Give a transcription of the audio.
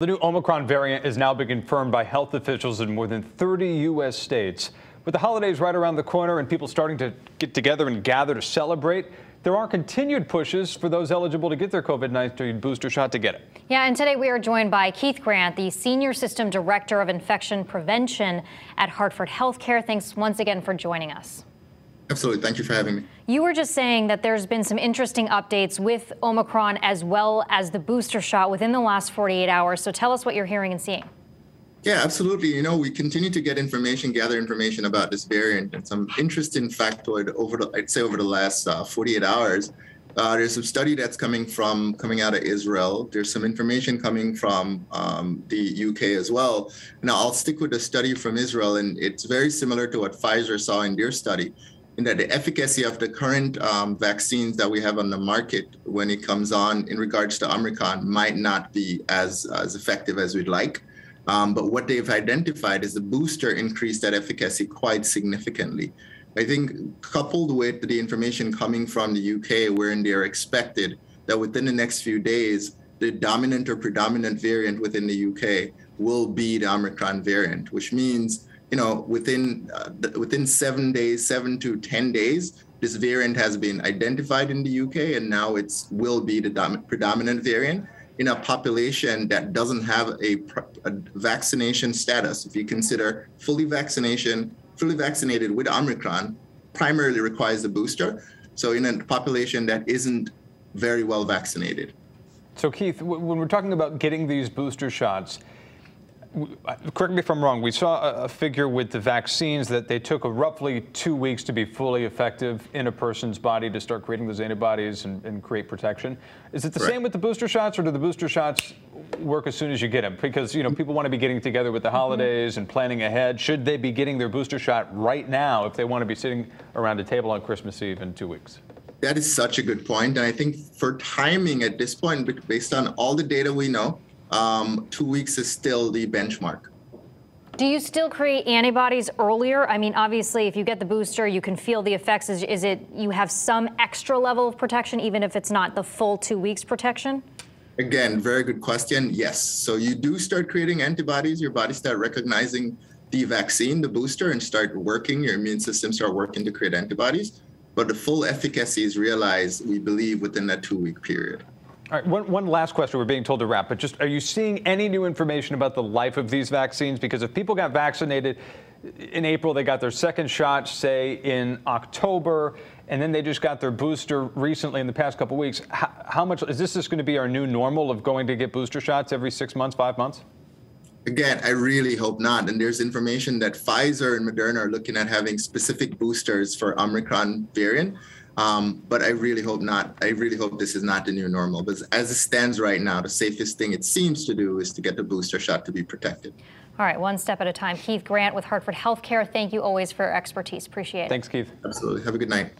The new Omicron variant has now been confirmed by health officials in more than 30 U.S. states. With the holidays right around the corner and people starting to get together and gather to celebrate, there are continued pushes for those eligible to get their COVID-19 booster shot to get it. Yeah, and today we are joined by Keith Grant, the Senior System Director of Infection Prevention at Hartford HealthCare. Thanks once again for joining us. Absolutely. Thank you for having me. You were just saying that there's been some interesting updates with Omicron as well as the booster shot within the last 48 hours. So tell us what you're hearing and seeing. Yeah, absolutely. You know, we continue to get information, gather information about this variant, and some interesting factoid over the last 48 hours. There's some study that's coming out of Israel. There's some information coming from the UK as well. Now, I'll stick with the study from Israel, and it's very similar to what Pfizer saw in their study, in that the efficacy of the current vaccines that we have on the market when it comes on in regards to Omicron might not be as effective as we'd like. But what they've identified is the booster increased that efficacy quite significantly. I think coupled with the information coming from the UK, wherein they're expected that within the next few days, the dominant or predominant variant within the UK will be the Omicron variant, which means, you know, within 7 to 10 days, this variant has been identified in the UK, and now it will be the predominant variant in a population that doesn't have a vaccination status. If you consider fully vaccinated with Omicron, primarily requires a booster. So in a population that isn't very well vaccinated. So Keith, when we're talking about getting these booster shots, correct me if I'm wrong, we saw a figure with the vaccines that they took roughly 2 weeks to be fully effective in a person's body to start creating those antibodies and create protection. Is it the same with the booster shots, or do the booster shots work as soon as you get them? Because, you know, people want to be getting together with the holidays and planning ahead. Should they be getting their booster shot right now if they want to be sitting around a table on Christmas Eve in 2 weeks? That is such a good point. And I think for timing at this point, based on all the data we know, 2 weeks is still the benchmark. Do you still create antibodies earlier? I mean, obviously, if you get the booster, you can feel the effects. Is it you have some extra level of protection, even if it's not the full 2 weeks protection? Again, very good question. Yes. So you do start creating antibodies. Your body start recognizing the vaccine, the booster, and start working. Your immune system start working to create antibodies. But the full efficacy is realized, we believe, within that 2 week period. All right, one last question. We're being told to wrap, but just, are you seeing any new information about the life of these vaccines? Because if people got vaccinated in April, they got their second shot, say, in October, and then they just got their booster recently in the past couple of weeks, how much is this just going to be our new normal of going to get booster shots every 6 months, 5 months? Again, I really hope not. And there's information that Pfizer and Moderna are looking at having specific boosters for Omicron variant. But I really hope not. I really hope this is not the new normal. But as it stands right now, the safest thing it seems to do is to get the booster shot to be protected. All right, one step at a time. Keith Grant with Hartford HealthCare. Thank you always for your expertise. Appreciate it. Thanks, Keith. Absolutely. Have a good night.